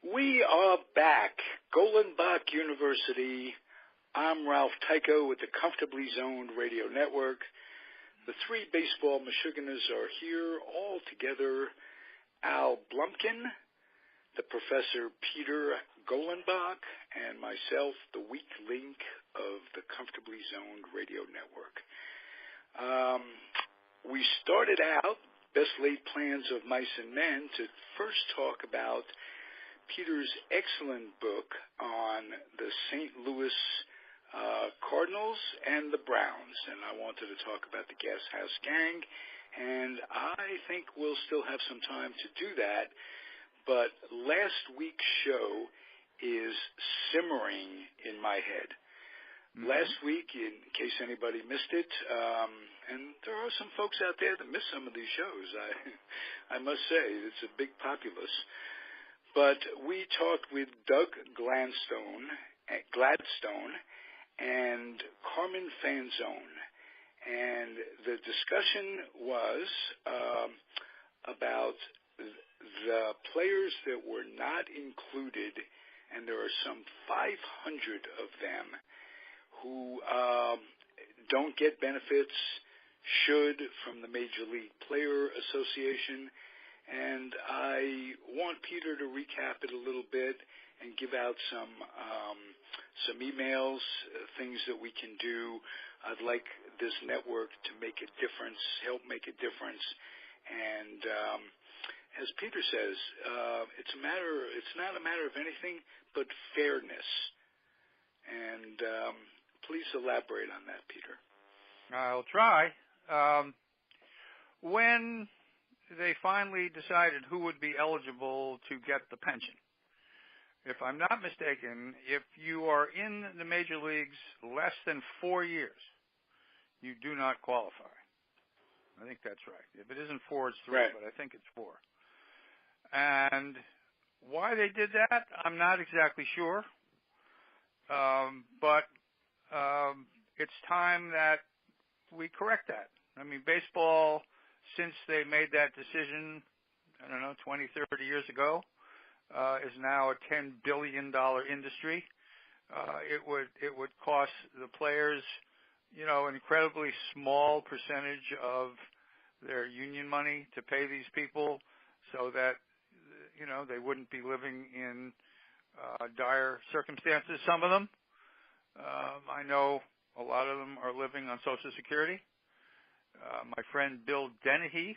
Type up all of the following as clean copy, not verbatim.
We are back. Golenbock University. I'm Ralph Tyko with the Comfortably Zoned Radio Network. The three Baseball Mashuganas are here all together. Al Blumkin, the Professor Peter Golenbock, and myself, the weak link of the Comfortably Zoned Radio Network. We started out, Best Laid Plans of Mice and Men, to first talk about Peter's excellent book on the St. Louis Cardinals and the Browns, and I wanted to talk about the Gas House Gang, and I think we'll still have some time to do that, but last week's show is simmering in my head. Last week, in case anybody missed it, and there are some folks out there that miss some of these shows, I must say, it's a big populace. But we talked with Doug Gladstone and Carmen Fanzone, and the discussion was about the players that were not included, and there are some 500 of them who don't get benefits, should, from the Major League Player Association. And I want Peter to recap it a little bit and give out some emails, things that we can do. I'd like this network to make a difference, help make a difference. And as Peter says, it's not a matter of anything but fairness. And please elaborate on that, Peter. I'll try. When they finally decided who would be eligible to get the pension, if I'm not mistaken, if you are in the major leagues less than 4 years, you do not qualify. I think that's right. If it isn't 4, it's 3, right. But I think it's 4. And why they did that, I'm not exactly sure. But it's time that we correct that. I mean, baseball, since they made that decision, 20, 30 years ago, is now a $10 billion industry. It would cost the players, an incredibly small percentage of their union money to pay these people so that, they wouldn't be living in dire circumstances, some of them. I know a lot of them are living on Social Security. My friend Bill Dennehy,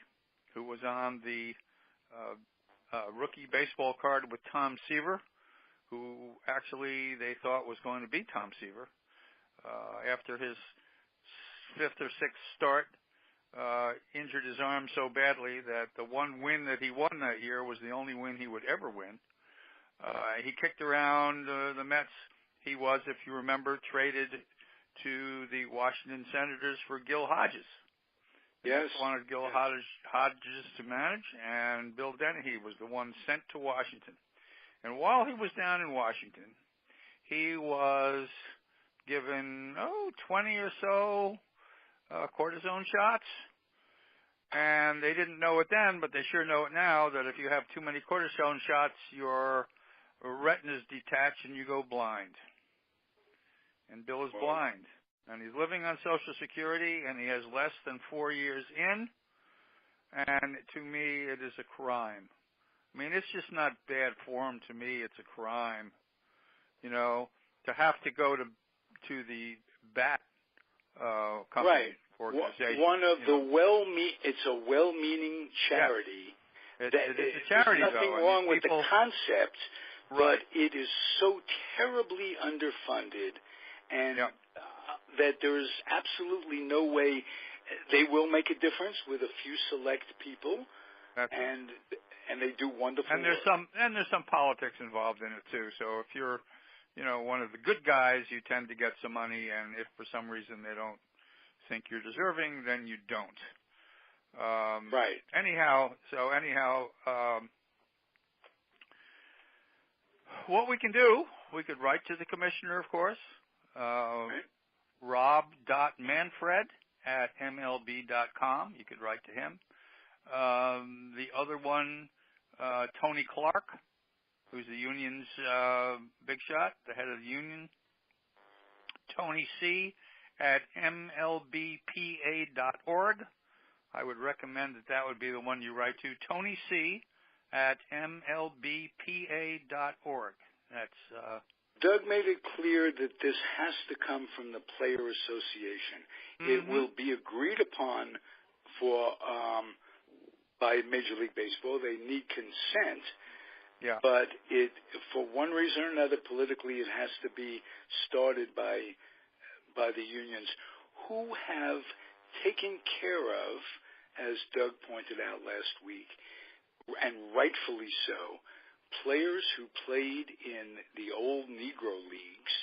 who was on the rookie baseball card with Tom Seaver, who actually they thought was going to be Tom Seaver, after his 5th or 6th start, injured his arm so badly that the one win that he won that year was the only win he would ever win. He kicked around the Mets. He was, if you remember, traded to the Washington Senators for Gil Hodges. Yes. They wanted Gil Hodges to manage, and Bill Dennehy was the one sent to Washington. And while he was down in Washington, he was given, 20 or so cortisone shots. And they didn't know it then, but they sure know it now, that if you have too many cortisone shots, your retinas detach and you go blind. And Bill is blind. And he's living on Social Security, and he has less than 4 years in. And to me, it is a crime. I mean, it's just not bad form to me. It's a crime, to have to go to the bat company. Right. Organization. One of the it's a well-meaning charity. Yeah. It's a charity, there's nothing wrong with the concept, right. But it is so terribly underfunded, and that there's absolutely no way they will make a difference with a few select people. That's and they do wonderful and there's work. there's some politics involved in it too. So if you're one of the good guys, you tend to get some money, and if for some reason they don't think you're deserving, then you don't. Right. Anyhow, what we can do, we could write to the commissioner, of course, right. rob.manfred@mlb.com. You could write to him. The other one, Tony Clark, who's the union's big shot, the head of the union. Tony C. at mlbpa.org. I would recommend that would be the one you write to. Tony C. at mlbpa.org. That's Doug made it clear that this has to come from the Player Association. Mm-hmm. It will be agreed upon by Major League Baseball. They need consent. Yeah. But for one reason or another, politically, it has to be started by the unions, who have taken care of, as Doug pointed out last week, and rightfully so, players who played in the old Negro leagues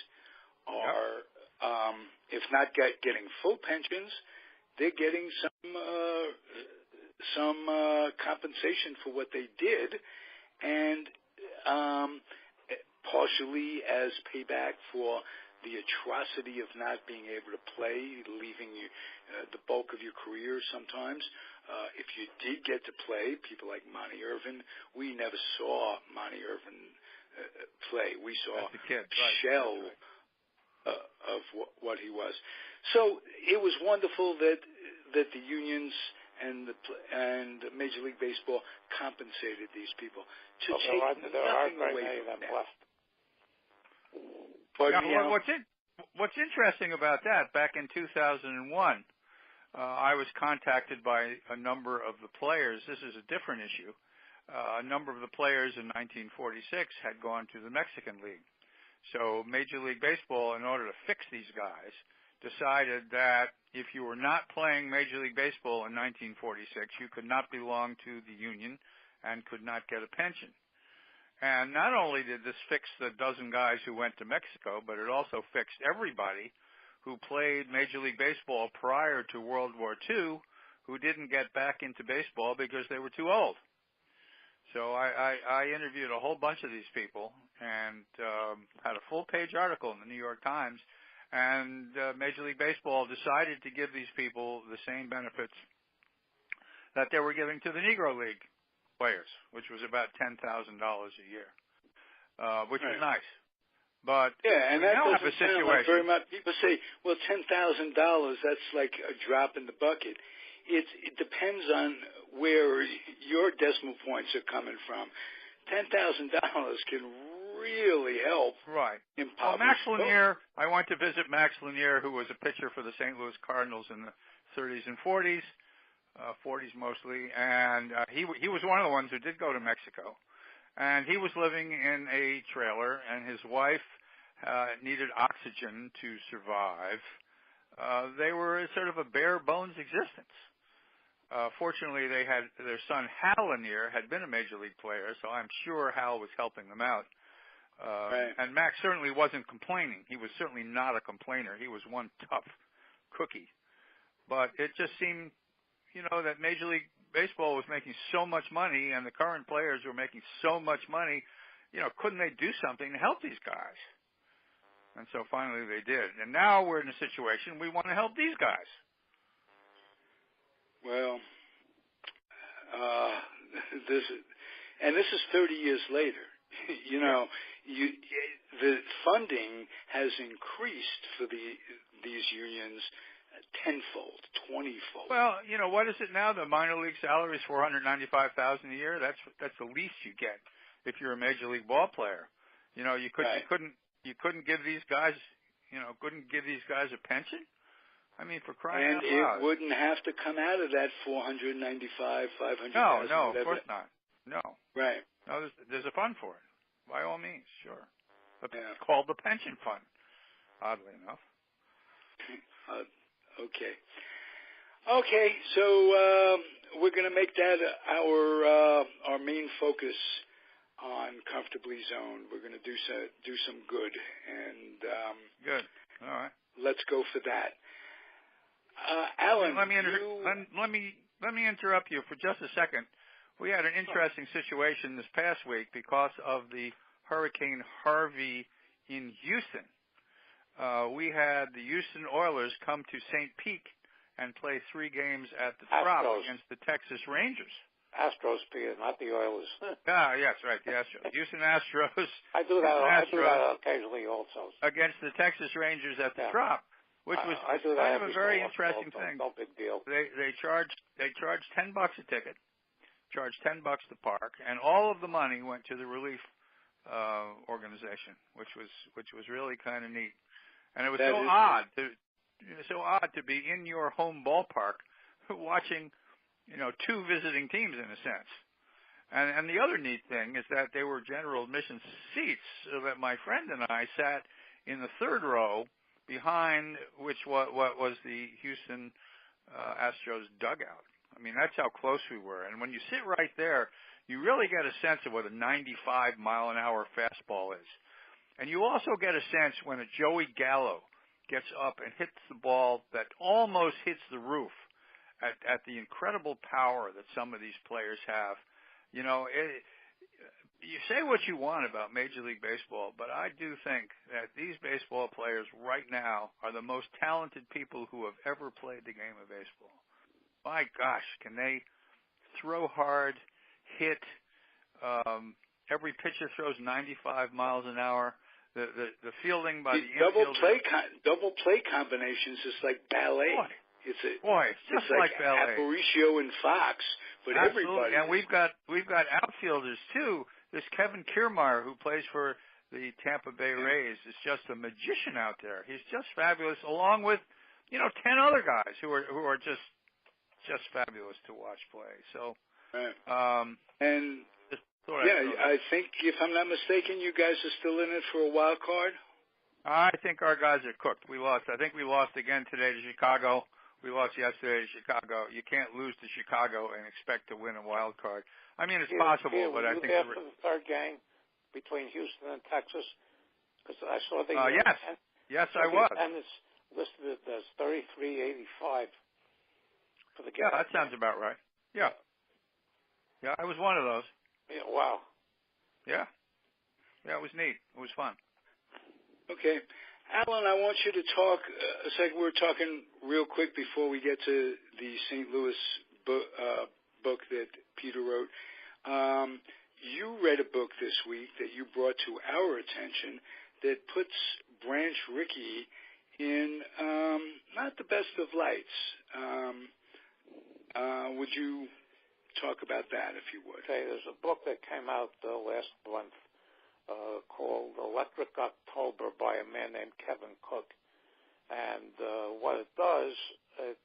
are, if not getting full pensions, they're getting some compensation for what they did, and partially as payback for the atrocity of not being able to play, leaving you the bulk of your career sometimes. If you did get to play, people like Monty Irvin, we never saw Monty Irvin play. We saw a kid, shell of what he was. So it was wonderful that the unions and Major League Baseball compensated these people to take nothing away from them. Now, what's interesting about that, back in 2001, I was contacted by a number of the players. This is a different issue. A number of the players in 1946 had gone to the Mexican League. So Major League Baseball, in order to fix these guys, decided that if you were not playing Major League Baseball in 1946, you could not belong to the union and could not get a pension. And not only did this fix the dozen guys who went to Mexico, but it also fixed everybody who played Major League Baseball prior to World War II who didn't get back into baseball because they were too old. So I interviewed a whole bunch of these people and had a full-page article in the New York Times, and Major League Baseball decided to give these people the same benefits that they were giving to the Negro League players, which was about $10,000 a year, which was nice. But and that now doesn't have a sound situation. Like very much. People say, well, $10,000, that's like a drop in the bucket. It depends on where your decimal points are coming from. $10,000 can really help. Right. Well, Max Lanier, I went to visit Max Lanier, who was a pitcher for the St. Louis Cardinals in the 30s and 40s. 40s mostly, and he was one of the ones who did go to Mexico, and he was living in a trailer, and his wife needed oxygen to survive. They were sort of a bare bones existence. Fortunately, they had their son Hal Lanier had been a major league player, so I'm sure Hal was helping them out. And Max certainly wasn't complaining. He was certainly not a complainer. He was one tough cookie, but it just seemed, that Major League Baseball was making so much money and the current players were making so much money, couldn't they do something to help these guys? And so finally they did. And now we're in a situation we want to help these guys. Well, this is 30 years later. The funding has increased for these unions tenfold, 20-fold. Well, what is it now? The minor league salary is $495,000 a year. That's the least you get if you're a major league ball player. You couldn't give these guys, a pension. I mean, for crying out loud. And it wouldn't have to come out of that $495,000, $500,000. No, of course not. No. Right. No, there's a fund for it. By all means, sure. It's called the pension fund, oddly enough. Okay, so we're going to make that our main focus on Comfortably Zoned. We're going to do some good, and good. All right. Let's go for that. Alan, let me interrupt you for just a second. We had an interesting situation this past week because of the Hurricane Harvey in Houston. We had the Houston Oilers come to St. Pete and play 3 games at the Trop against the Texas Rangers. Astros, Peter, not the Oilers. Yes, right, the Astros. Houston Astros. I do that occasionally also. Against the Texas Rangers at the Trop, which was kind of a very interesting thing. No big deal. They charged $10 a ticket, charged $10 to park, and all of the money went to the relief organization, which was really kind of neat. And it was so odd to be in your home ballpark watching, two visiting teams in a sense. And the other neat thing is that they were general admission seats, so that my friend and I sat in the third row behind what was the Houston Astros dugout. I mean, that's how close we were. And when you sit right there, you really get a sense of what a 95-mile-an-hour fastball is. And you also get a sense when a Joey Gallo gets up and hits the ball that almost hits the roof at the incredible power that some of these players have. You say what you want about Major League Baseball, but I do think that these baseball players right now are the most talented people who have ever played the game of baseball. My gosh, can they throw hard, hit, every pitcher throws 95 miles an hour. The fielding by the infielder. Double play combinations is like ballet. It's just like ballet. Aparicio and Fox, but Absolutely. everybody. And we've got outfielders too. This Kevin Kiermaier, who plays for the Tampa Bay Rays, is just a magician out there. He's just fabulous, along with 10 other guys who are just fabulous to watch play. So, I think, if I'm not mistaken, you guys are still in it for a wild card. I think our guys are cooked. We lost. I think we lost again today to Chicago. We lost yesterday to Chicago. You can't lose to Chicago and expect to win a wild card. I mean, it's possible, but I think for the third game between Houston and Texas, because I saw the yes, I was. And it's listed as 33.85 for the game. Yeah, that sounds about right. Yeah, I was one of those. Yeah, wow. Yeah, it was neat. It was fun. Okay. Alan, I want you to talk, it's like we were talking real quick before we get to the St. Louis book that Peter wrote. You read a book this week that you brought to our attention that puts Branch Rickey in not the best of lights. Would you talk about that, if you would? Okay, there's a book that came out last month called Electric October by a man named Kevin Cook. And what it does, it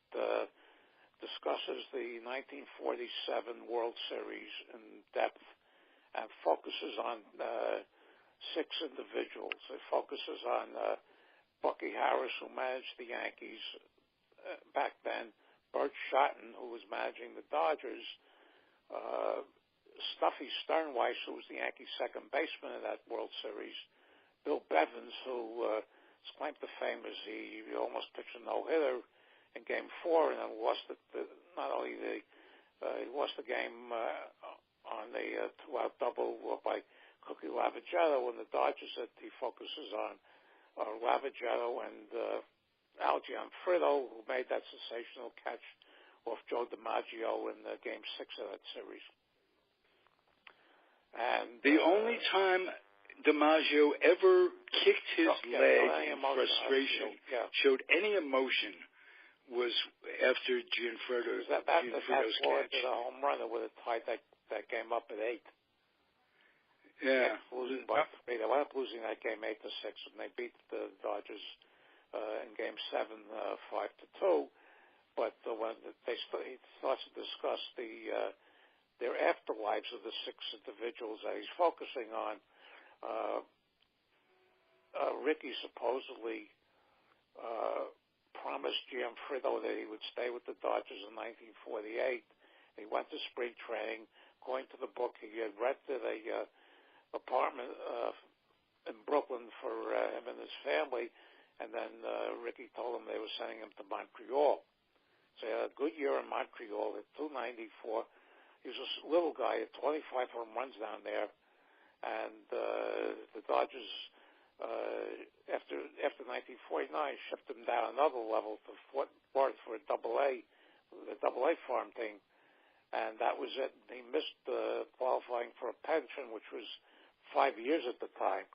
discusses the 1947 World Series in depth and focuses on 6 individuals. It focuses on Bucky Harris, who managed the Yankees back then, Bert Shotton, who was managing the Dodgers, Stuffy Sternweiss, who was the Yankees' second baseman in that World Series, Bill Bevins, who his claim to fame is he almost pitched a no-hitter in Game 4 and then lost it. He lost the game on a 2-out double by Cookie Lavagetto, and the Dodgers that he focuses on are Lavagetto and Al Gianfrido, who made that sensational catch off Joe DiMaggio in Game 6 of that series. And the only time DiMaggio ever kicked his leg in frustration, showed any emotion, was after Gianfrido's catch. That did a home run that would have tied that game up at 8. Yeah. Losing by 3. They wound up losing that game 8-6, and they beat the Dodgers in Game 7 5-2. But when he starts to discuss their afterlives of the 6 individuals that he's focusing on, Rickey supposedly promised Gianfrido that he would stay with the Dodgers in 1948. He went to spring training. According to the book, he had rented a apartment in Brooklyn for him and his family, and then Rickey told him they were sending him to Montreal. So he had a good year in Montreal at .294. He was a little guy at 25 home runs down there, and the Dodgers, after 1949, shipped him down another level to Fort Worth for the Double-A farm team, and that was it. He missed qualifying for a pension, which was 5 years at the time,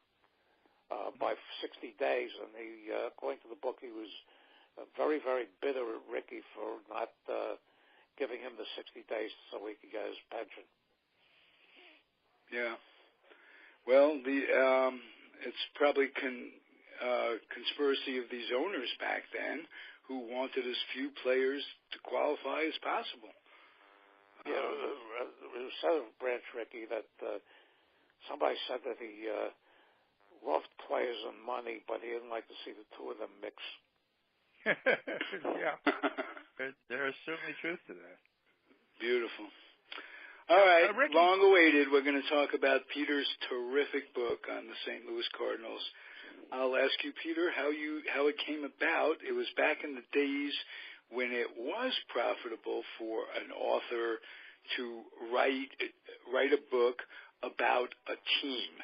by 60 days. And he, according to the book, he was very, very bitter at Ricky for not giving him the 60 days so he could get his pension. Yeah. Well, it's probably conspiracy of these owners back then who wanted as few players to qualify as possible. Yeah, it was said of Branch Rickey that somebody said that he loved players and money, but he didn't like to see the two of them mix. Yeah, there is certainly truth to that. Beautiful. All right, long awaited. We're going to talk about Peter's terrific book on the St. Louis Cardinals. I'll ask you, Peter, how it came about. It was back in the days when it was profitable for an author to write a book about a team.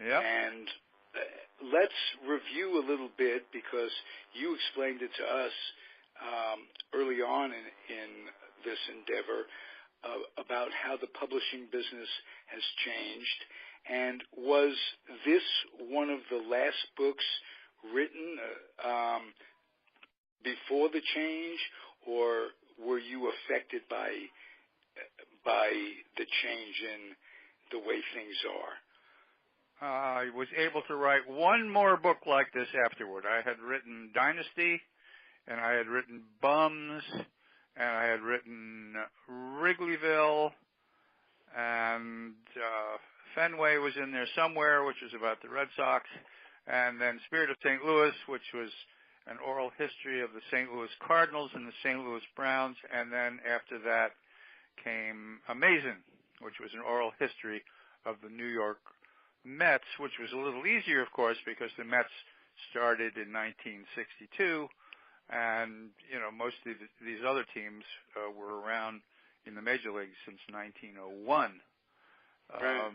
Yep. And let's review a little bit, because you explained it to us early on in this endeavor about how the publishing business has changed. And was this one of the last books written before the change, or were you affected by the change in the way things are? I was able to write one more book like this afterward. I had written Dynasty, and I had written Bums, and I had written Wrigleyville, and Fenway was in there somewhere, which was about the Red Sox, and then Spirit of St. Louis, which was an oral history of the St. Louis Cardinals and the St. Louis Browns, and then after that came Amazing, which was an oral history of the New York Mets, which was a little easier, of course, because the Mets started in 1962, and, most of these other teams were around in the major leagues since 1901. Right.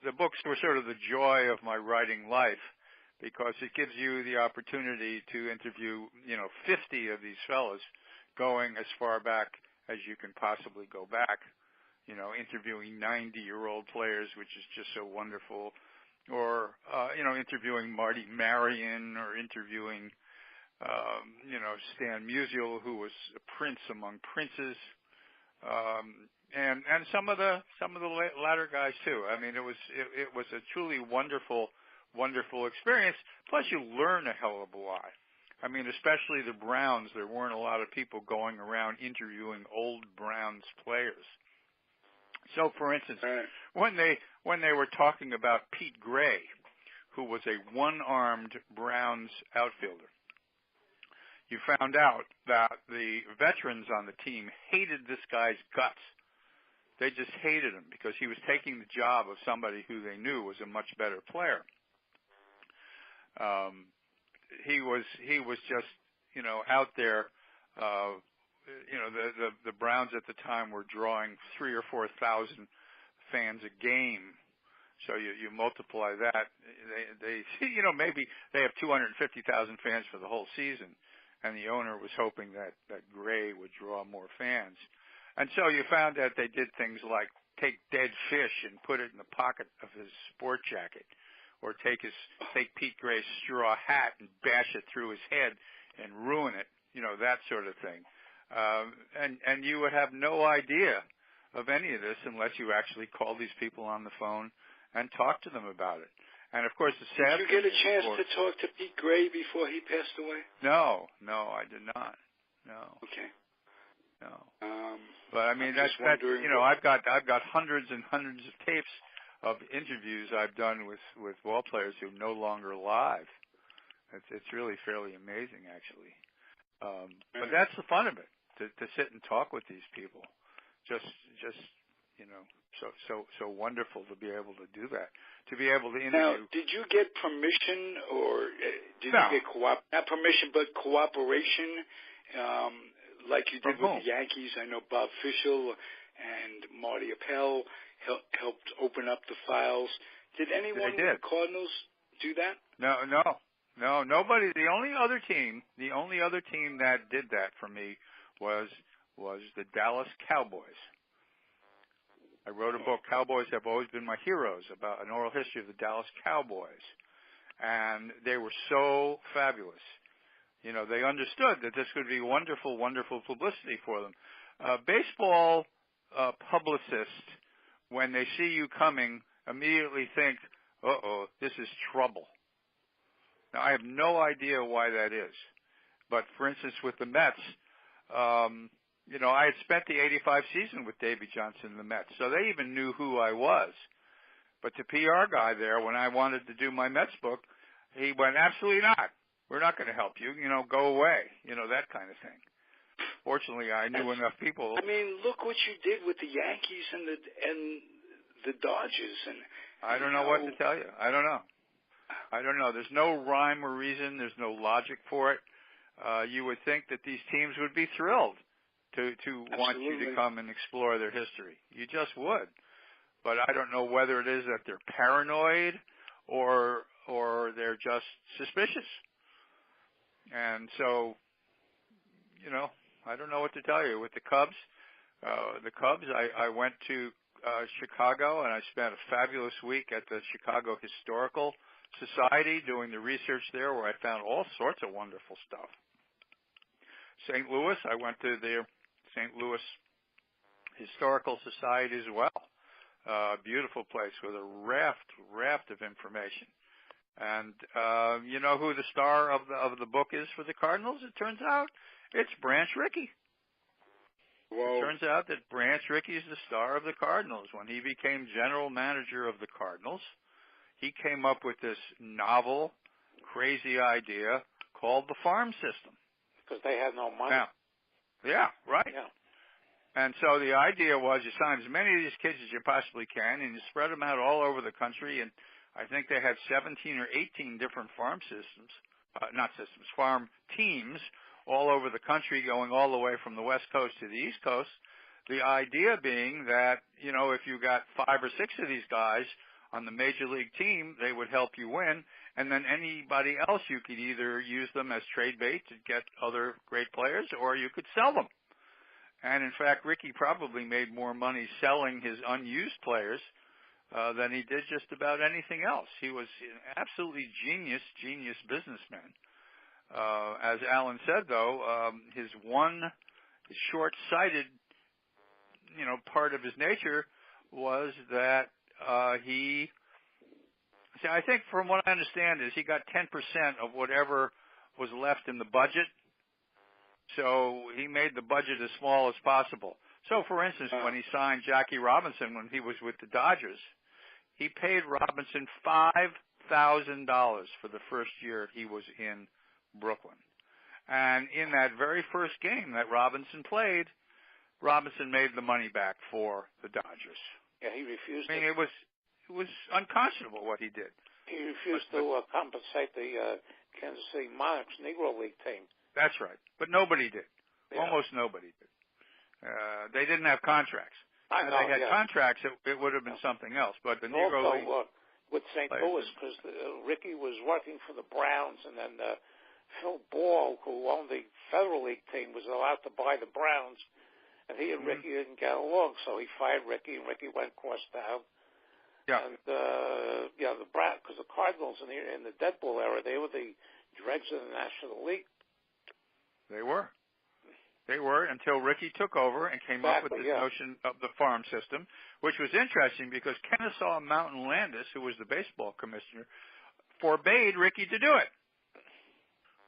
The books were sort of the joy of my writing life, because it gives you the opportunity to interview, 50 of these fellas, going as far back as you can possibly go back, interviewing 90-year-old players, which is just so wonderful, or, interviewing Marty Marion, or interviewing, Stan Musial, who was a prince among princes, and some of the latter guys too. I mean, it was a truly wonderful experience. Plus, you learn a hell of a lot. I mean, especially the Browns. There weren't a lot of people going around interviewing old Browns players. So, for instance, when they were talking about Pete Gray, who was a one-armed Browns outfielder, you found out that the veterans on the team hated this guy's guts. They just hated him because he was taking the job of somebody who they knew was a much better player. He was just, out there. The Browns at the time were drawing 3,000 or 4,000 fans a game. So you multiply that. They maybe they have 250,000 fans for the whole season, and the owner was hoping that Gray would draw more fans. And so you found that they did things like take dead fish and put it in the pocket of his sport jacket, or take Pete Gray's straw hat and bash it through his head and ruin it, that sort of thing. And you would have no idea of any of this unless you actually called these people on the phone and talked to them about it. And of course, the sad thing. Did you get a chance to talk to Pete Gray before he passed away? No, I did not. No. Okay. No. But I mean, that's I've got hundreds and hundreds of tapes of interviews I've done with ball players who are no longer alive. It's really fairly amazing, actually. But that's the fun of it, to sit and talk with these people. Just so wonderful to be able to do that. To be able to interview. Now, did you get permission, or did No. you get not permission, but cooperation, like you did with the Yankees? I know Bob Fischel and Marty Appel helped open up the files. Did anyone with the Cardinals do that? No, nobody. The only other team that did that for me was the Dallas Cowboys. I wrote a book, Cowboys Have Always Been My Heroes, about an oral history of the Dallas Cowboys. And they were so fabulous. You know, they understood that this would be wonderful, wonderful publicity for them. Baseball publicists, when they see you coming, immediately think, uh-oh, this is trouble. Now, I have no idea why that is. But, for instance, with the Mets, you know, I had spent the 85 season with Davey Johnson and the Mets, so they even knew who I was. But the PR guy there, when I wanted to do my Mets book, he went, absolutely not. We're not going to help you. You know, go away. You know, that kind of thing. Fortunately, I knew enough people. I mean, look what you did with the Yankees and the Dodgers. And I don't know what to tell you. I don't know. There's no rhyme or reason. There's no logic for it. You would think that these teams would be thrilled to want you to come and explore their history. You just would. But I don't know whether it is that they're paranoid or they're just suspicious. And so, you know, I don't know what to tell you. With the Cubs, I went to Chicago, and I spent a fabulous week at the Chicago Historical Society doing the research there, where I found all sorts of wonderful stuff. St. Louis, I went to their St. Louis Historical Society as well. Beautiful place with a raft of information. And you know who the star of the book is for the Cardinals? It turns out it's Branch Rickey. Whoa. It turns out that Branch Rickey is the star of the Cardinals. When he became general manager of the Cardinals, he came up with this novel, crazy idea called the farm system. Because they had no money. Yeah, right. Yeah. And so the idea was you sign as many of these kids as you possibly can, and you spread them out all over the country. And I think they had 17 or 18 different farm farm teams all over the country, going all the way from the West Coast to the East Coast. The idea being that, you know, if you got 5 or 6 of these guys on the major league team, they would help you win. And then anybody else, you could either use them as trade bait to get other great players, or you could sell them. And in fact, Rickey probably made more money selling his unused players than he did just about anything else. He was an absolutely genius businessman. As Alan said, though, his short-sighted, you know, part of his nature was that I think from what I understand is he got 10% of whatever was left in the budget. So he made the budget as small as possible. So, for instance, when he signed Jackie Robinson when he was with the Dodgers, he paid Robinson $5,000 for the first year he was in Brooklyn. And in that very first game that Robinson played, Robinson made the money back for the Dodgers. Yeah, he refused. I mean, it was unconscionable what he did. He refused to compensate the Kansas City Monarchs Negro League team. That's right. But nobody did. Yeah. Almost nobody did. They didn't have contracts. If they had contracts, it would have been something else. But the Negro League with St. Louis, because Rickey was working for the Browns, and then Phil Ball, who owned the Federal League team, was allowed to buy the Browns, and he and Rickey didn't get along, so he fired Rickey, and Rickey went crossed out. Yeah. And the Browns, because the Cardinals in the Dead Ball era, they were the dregs of the National League. They were until Rickey took over and came up with this notion of the farm system, which was interesting because Kennesaw Mountain Landis, who was the baseball commissioner, forbade Rickey to do it,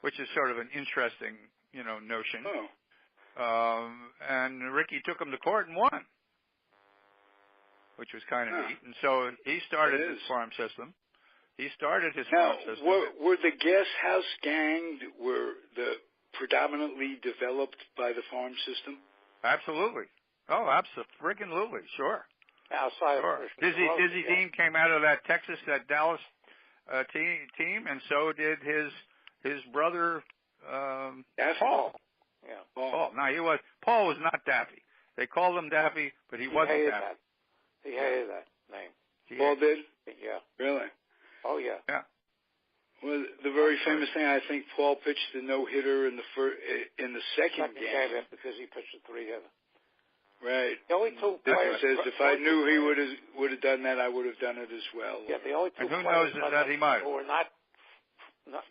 which is sort of an interesting, you know, notion. And Rickey took him to court and won, which was kind of neat. And so he started his farm system. Farm system. Were the guest house gang, predominantly developed by the farm system? Absolutely. Oh, absolutely. Sure. Outside sure. of Dizzy Dean came out of that Dallas team, and so did his brother Paul. Yeah. Paul. No, Paul was not Daffy. They called him Daffy, but he wasn't Daffy. He hated that name. Paul did? Yeah. Really? Oh, yeah. Yeah. Well, the very famous thing, I think Paul pitched the no-hitter in the second game. Because he pitched a 3-hitter. Right. The only two players says if I knew he would have done that, I would have done it as well. Yeah, the only two and who players knows that he might. who were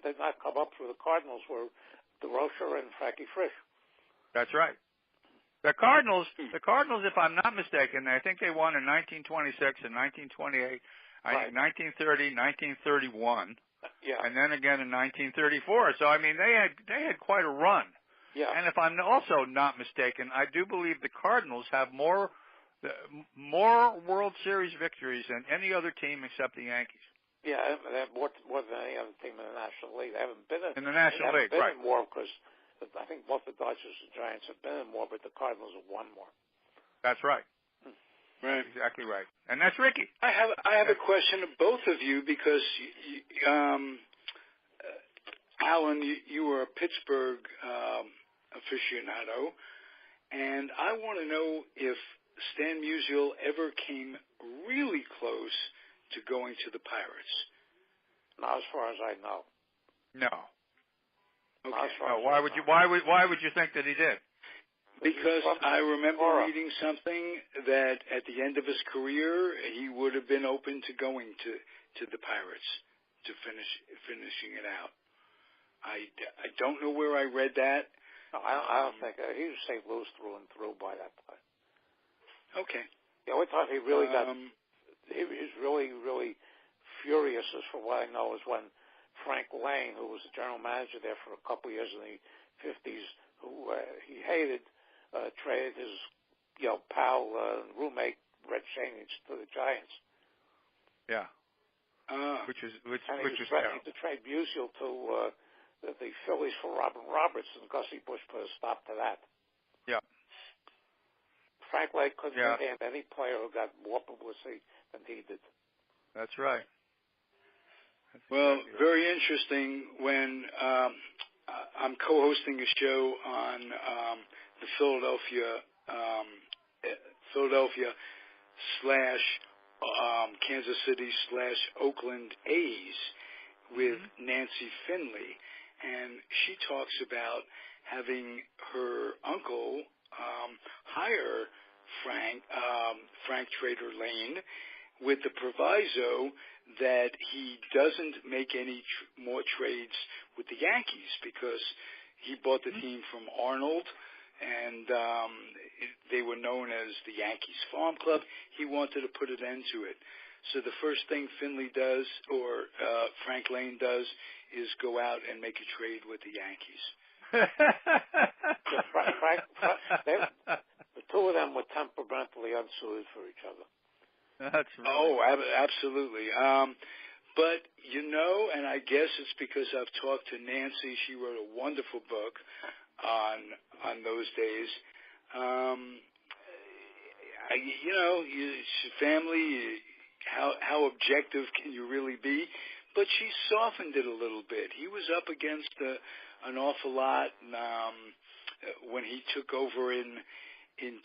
did not come up through the Cardinals were DeRocher and Frankie Frisch. That's right. The Cardinals, if I'm not mistaken, I think they won in 1926 and 1928, I think 1930, 1931, and then again in 1934. So I mean, they had quite a run. Yeah. And if I'm also not mistaken, I do believe the Cardinals have more World Series victories than any other team except the Yankees. Yeah, they have more than any other team in the National League. They haven't been in the National League, right? In more because I think both the Dodgers and Giants have been in more, but the Cardinals have won more. That's right. Right. That's exactly right. And that's Ricky. I have a question of both of you because Alan, you were a Pittsburgh aficionado, and I want to know if Stan Musial ever came really close to going to the Pirates. Not as far as I know. No. Okay. Why would you think that he did? Because I remember reading something that at the end of his career he would have been open to going to the Pirates to finishing it out. I don't know where I read that. No, I don't think he was St. Louis through and through by that time. Okay. The only time he really got he was really furious, as for what I know, is when Frank Lane, who was the general manager there for a couple of years in the 50s, who he hated, traded his pal and roommate Red Shanage to the Giants. Yeah. Which was threatening to trade Musial to the Phillies for Robin Roberts, and Gussie Busch put a stop to that. Yeah. Frank Lane couldn't stand any player who got more publicity than he did. That's right. Well, very interesting when I'm co-hosting a show on the Philadelphia / Kansas City / Oakland A's with Nancy Finley, and she talks about having her uncle hire Frank Trader Lane with the proviso that he doesn't make any more trades with the Yankees because he bought the team from Arnold, and they were known as the Yankees Farm Club. He wanted to put an end to it. So the first thing Finley does, or Frank Lane does, is go out and make a trade with the Yankees. The two of them were temperamentally unsuited for each other. That's right. Absolutely. But, and I guess it's because I've talked to Nancy. She wrote a wonderful book on those days. Family, how objective can you really be? But she softened it a little bit. He was up against an awful lot when he took over in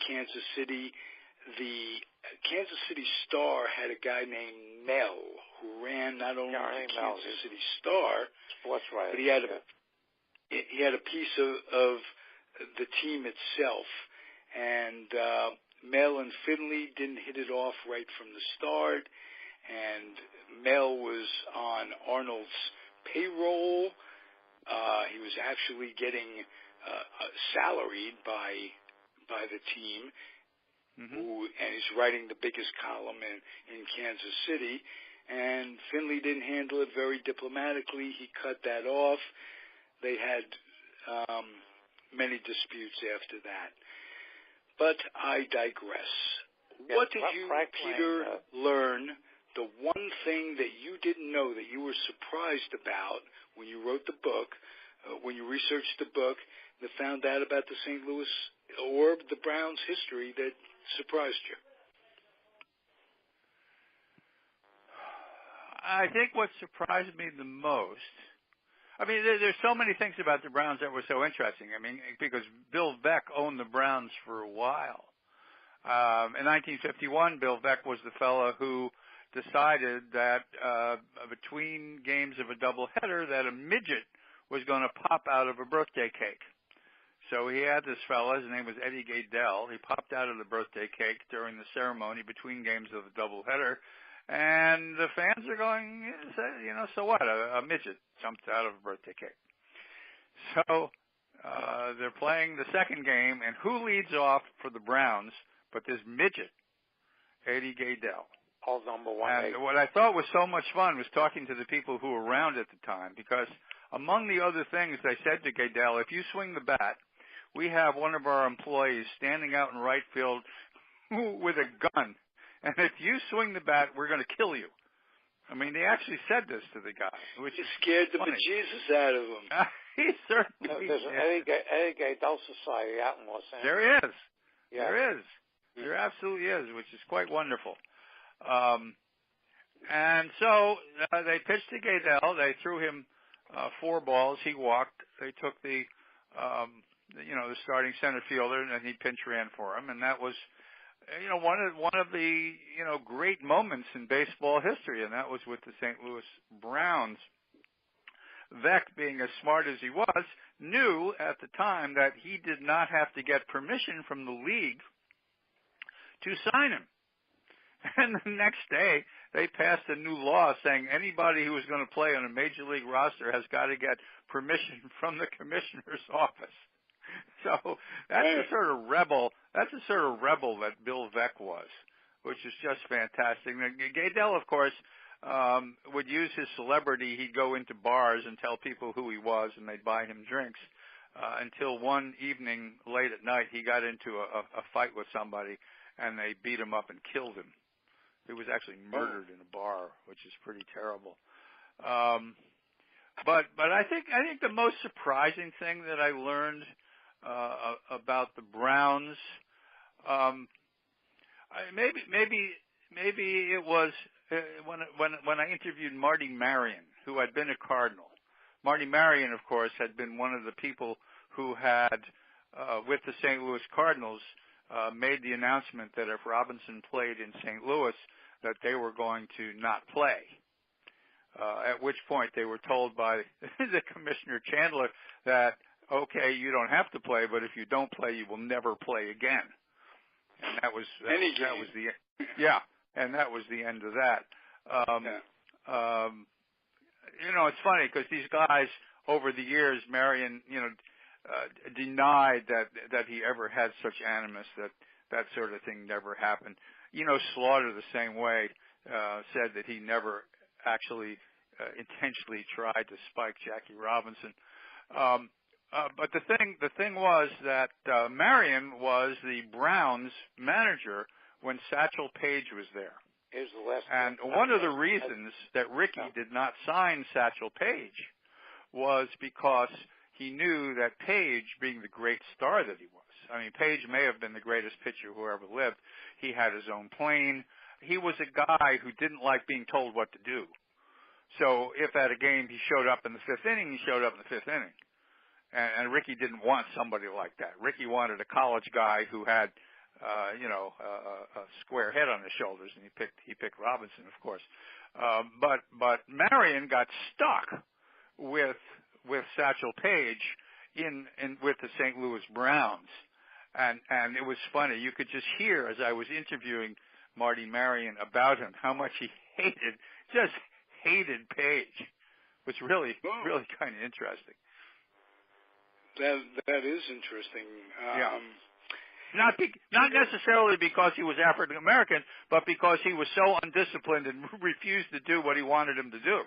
Kansas City. The Kansas City Star had a guy named Mel who ran not only the Kansas City Star, but he had a piece of the team itself. And Mel and Finley didn't hit it off right from the start. And Mel was on Arnold's payroll. He was actually getting salaried by the team. And he's writing the biggest column in Kansas City. And Finley didn't handle it very diplomatically. He cut that off. They had many disputes after that. But I digress. What did you, Peter, learn? The one thing that you didn't know that you were surprised about when you wrote the book, when you researched the book, that found out about the St. Louis or the Browns' history that surprised you? I think what surprised me the most, there's so many things about the Browns that were so interesting. Because Bill Veeck owned the Browns for a while. In 1951, Bill Veeck was the fellow who decided that between games of a doubleheader that a midget was going to pop out of a birthday cake. So he had this fella, his name was Eddie Gaedel. He popped out of the birthday cake during the ceremony between games of the doubleheader. And the fans are going, so what? A midget jumped out of a birthday cake. So they're playing the second game, and who leads off for the Browns but this midget, Eddie Gaedel? All number one. And what I thought was so much fun was talking to the people who were around at the time, because among the other things they said to Gaedel, if you swing the bat, we have one of our employees standing out in right field with a gun, and if you swing the bat, we're going to kill you. I mean, they actually said this to the guy, which is scared the bejesus out of him. He certainly. There's an Eddie Gaedel Society out in Los Angeles. There is. Yeah. There is. There absolutely is, which is quite wonderful. And so they pitched to Gaedel. They threw him 4 balls. He walked. They took the starting center fielder, and he pinch ran for him, and that was, one of the great moments in baseball history, and that was with the St. Louis Browns. Veck, being as smart as he was, knew at the time that he did not have to get permission from the league to sign him. And the next day, they passed a new law saying anybody who was going to play on a major league roster has got to get permission from the commissioner's office. So that's the sort of rebel that Bill Veck was, which is just fantastic. Gaedel, of course, would use his celebrity. He'd go into bars and tell people who he was, and they'd buy him drinks. Until one evening late at night, he got into a fight with somebody, and they beat him up and killed him. He was actually murdered in a bar, which is pretty terrible. But I think the most surprising thing that I learned about the Browns, maybe it was when I interviewed Marty Marion, who had been a Cardinal. Marty Marion, of course, had been one of the people who had, with the St. Louis Cardinals, made the announcement that if Robinson played in St. Louis, that they were going to not play. At which point they were told by the Commissioner Chandler that, okay, you don't have to play, but if you don't play, you will never play again. And that was the end of that. It's funny because these guys over the years, Marion, denied that he ever had such animus, that sort of thing never happened. Slaughter the same way said that he never actually intentionally tried to spike Jackie Robinson. But the thing was that Marion was the Browns manager when Satchel Paige was there. And one of the reasons that Ricky did not sign Satchel Paige was because he knew that Paige, being the great star that he was, I mean, Paige may have been the greatest pitcher who ever lived. He had his own plane. He was a guy who didn't like being told what to do. So if at a game he showed up in the 5th inning, he showed up in the 5th inning. And Ricky didn't want somebody like that. Ricky wanted a college guy who had, a square head on his shoulders, and he picked Robinson, of course. But Marion got stuck with Satchel Paige with the St. Louis Browns. And it was funny. You could just hear as I was interviewing Marty Marion about him how much he hated Paige. It was really kind of interesting. That is interesting. Not necessarily because he was African American, but because he was so undisciplined and refused to do what he wanted him to do.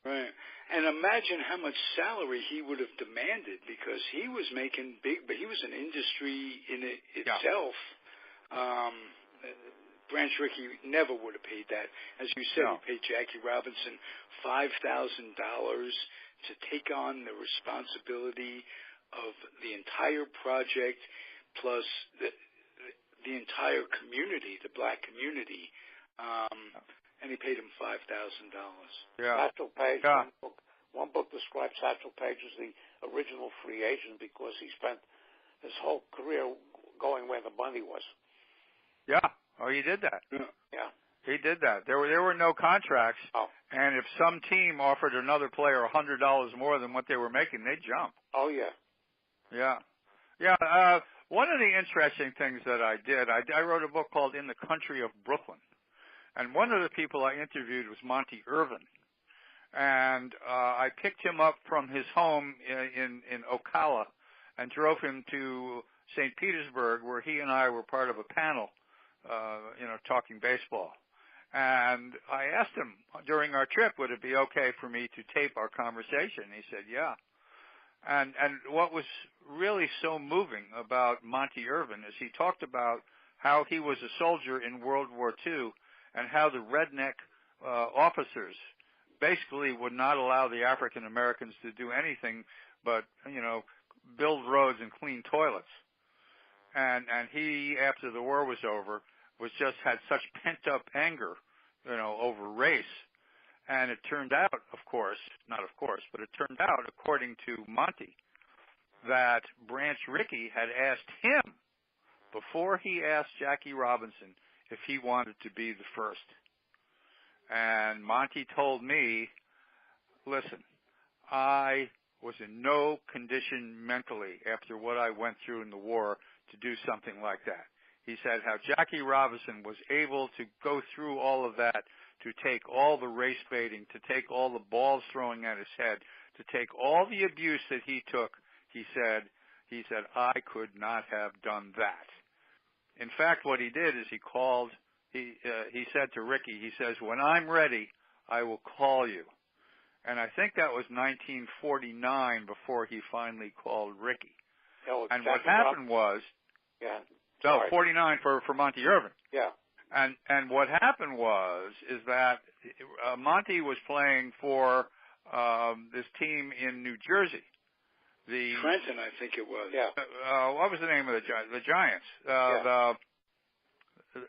Right. And imagine how much salary he would have demanded, because he was making big, but he was an industry in itself. Branch Rickey never would have paid that. As you said, he paid Jackie Robinson $5,000 to take on the responsibility of the entire project, plus the entire community, the black community. And he paid him $5,000. Satchel Paige. One book describes Satchel Paige as the original free agent because he spent his whole career going where the money was. Yeah. Oh, he did that. Yeah. He did that. There were no contracts, and if some team offered another player $100 more than what they were making, they'd jump. Oh yeah. Yeah. One of the interesting things that I did, I wrote a book called In the Country of Brooklyn. And one of the people I interviewed was Monty Irvin. And I picked him up from his home in Ocala and drove him to St. Petersburg, where he and I were part of a panel, talking baseball. And I asked him during our trip, would it be okay for me to tape our conversation? He said, yeah. And what was really so moving about Monty Irvin is he talked about how he was a soldier in World War II and how the redneck officers basically would not allow the African Americans to do anything but, build roads and clean toilets. And he, after the war was over, had such pent up anger, over race. And it turned out, but it turned out, according to Monty, that Branch Rickey had asked him, before he asked Jackie Robinson, if he wanted to be the first. And Monty told me, listen, I was in no condition mentally after what I went through in the war to do something like that. He said how Jackie Robinson was able to go through all of that, to take all the race baiting, to take all the balls throwing at his head, to take all the abuse that he took. He said, I could not have done that. In fact, what he did is he said to Ricky, he says, when I'm ready, I will call you. And I think that was 1949 before he finally called Ricky. Oh, and what happened was, 49 for Monty Irvin. Yeah. And what happened is that Monty was playing for this team in New Jersey. Trenton, I think it was. Yeah. What was the name of the Giants?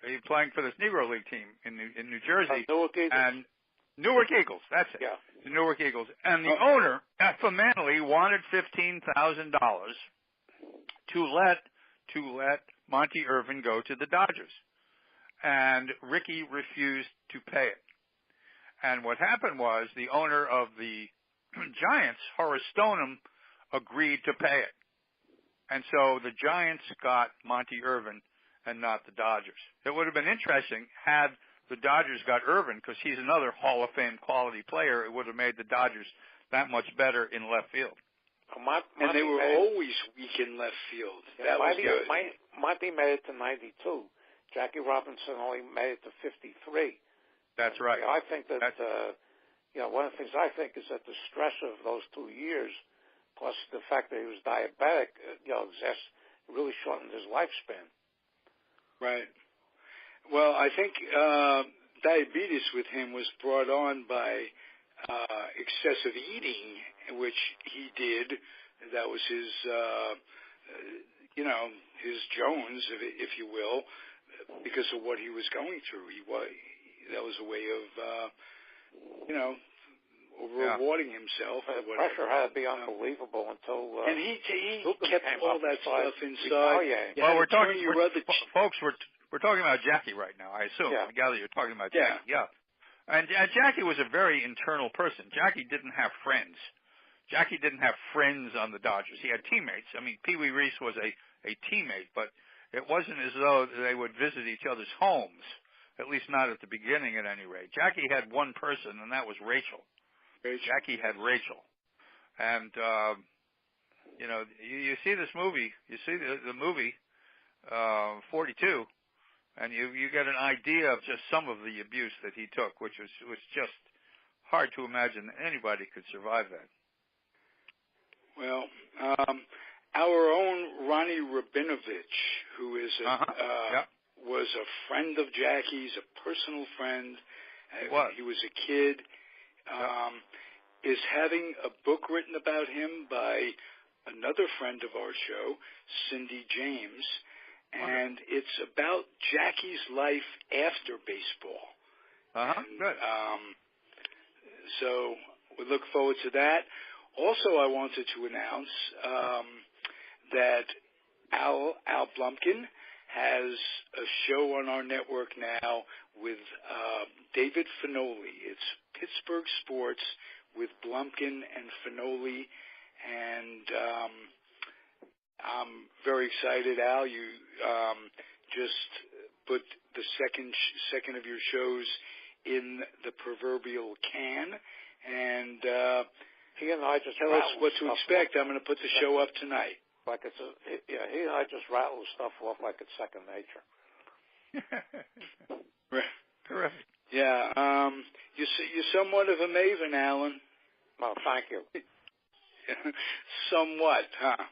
He playing for this Negro League team in New Jersey. Newark Eagles. And Newark Eagles, that's it. Yeah. The Newark Eagles. And the owner, Effa Manley, wanted $15,000 to let Monty Irvin go to the Dodgers. And Ricky refused to pay it. And what happened was the owner of the Giants, Horace Stoneham, agreed to pay it. And so the Giants got Monty Irvin and not the Dodgers. It would have been interesting had the Dodgers got Irvin, because he's another Hall of Fame quality player. It would have made the Dodgers that much better in left field. And they were always weak in left field. Yeah, that was good. Monty made it to 92. Jackie Robinson only made it to 53. That's right. I think that, one of the things I think is that the stress of those 2 years, plus the fact that he was diabetic, really shortened his lifespan. Right. Well, I think diabetes with him was brought on by excessive eating, which he did. That was his, his Jones, if you will, because of what he was going through. That was a way of, rewarding himself. The pressure had to be unbelievable until. And he kept all that stuff inside. Oh yeah. Well, we're talking about Jackie right now. I assume. Yeah. I gather you're talking about Jackie. Yeah. And Jackie was a very internal person. Jackie didn't have friends. Jackie didn't have friends on the Dodgers. He had teammates. I mean, Pee Wee Reese was a teammate, but it wasn't as though they would visit each other's homes, at least not at the beginning at any rate. Jackie had one person, and that was Rachel. Jackie had Rachel. And, you see this movie, you see the movie, 42, and you get an idea of just some of the abuse that he took, which was just hard to imagine anybody could survive that. Well, our own Ronnie Rabinovich, who is was a friend of Jackie's, a personal friend. He was a kid. Is having a book written about him by another friend of our show, Cindy James, and it's about Jackie's life after baseball. Good. So we look forward to that. Also, I wanted to announce that Al Blumkin has a show on our network now with David Finoli. It's Pittsburgh Sports with Blumkin and Finoli, and I'm very excited, Al. You just put the second of your shows in the proverbial can, and he and I just tell us what to expect. I'm going to put the show up tonight. Like he and I just rattle stuff off like it's second nature. Terrific. Yeah, you're somewhat of a maven, Alan. Well, thank you. Somewhat, huh?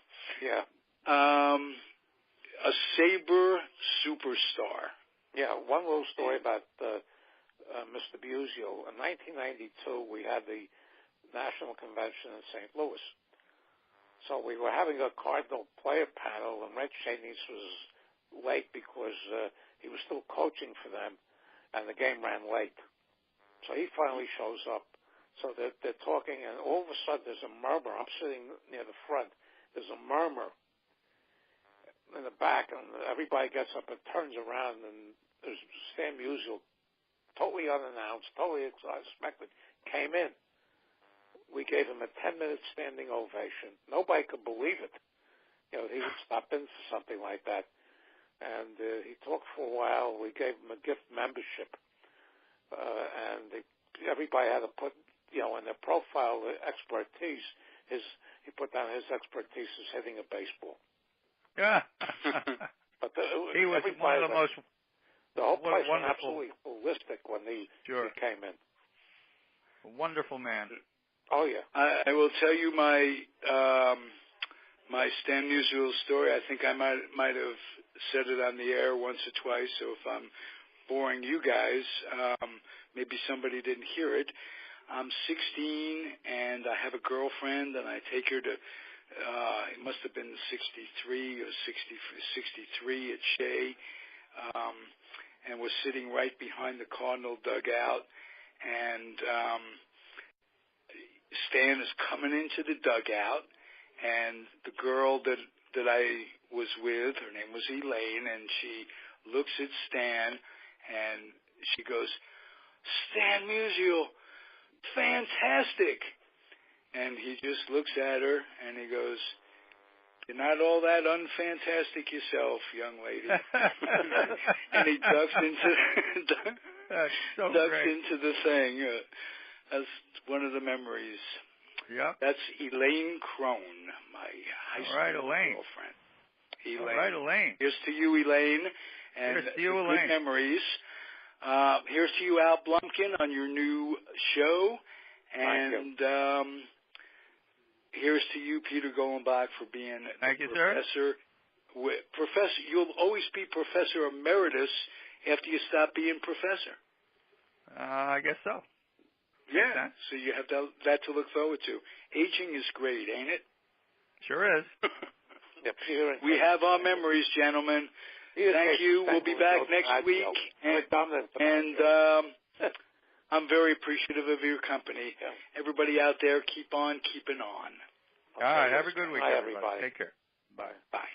Yeah. A saber superstar. Yeah, one little story about Mr. Busio. In 1992, we had the National Convention in St. Louis. So we were having a Cardinal player panel, and Red Cheney was late because he was still coaching for them, and the game ran late. So he finally shows up. So they're talking, and all of a sudden there's a murmur. I'm sitting near the front. There's a murmur in the back, and everybody gets up and turns around, and there's Stan Musial, totally unannounced, totally unexpected, came in. We gave him a 10-minute standing ovation. Nobody could believe it. You know, he would stop in for something like that. And he talked for a while. We gave him a gift membership. And everybody had to put, you know, in their profile, the expertise. He put down his expertise is hitting a baseball. Yeah. But he was one of the most. The whole place was wonderful. absolutely holistic when he came in. A wonderful man. Oh yeah. I will tell you my Stan Musial story. I think I might have said it on the air once or twice. So if I'm boring you guys, maybe somebody didn't hear it. I'm 16 and I have a girlfriend, and I take her to. It must have been 63 or 63 at Shea, and we're sitting right behind the Cardinal dugout, and Stan is coming into the dugout, and the girl that I was with, her name was Elaine, and she looks at Stan, and she goes, "Stan Musial, fantastic." And he just looks at her, and he goes, "You're not all that unfantastic yourself, young lady." And he ducks into the thing. That's one of the memories. Yep. That's Elaine Crone, my high school girlfriend. Elaine. All right, Elaine. Here's to you, Elaine, and here's to you, good Elaine. memories. Here's to you, Al Blumkin, on your new show. And here's to you, Peter Golenbock, for being Thank you, professor. Professor, you'll always be Professor Emeritus after you stop being professor. I guess so. Yeah, so you have that to look forward to. Aging is great, ain't it? Sure is. We have our memories, gentlemen. Thank you. We'll be back next week. And I'm very appreciative of your company. Everybody out there, keep on keeping on. All right, have a good week, Bye, everybody. Take care. Bye.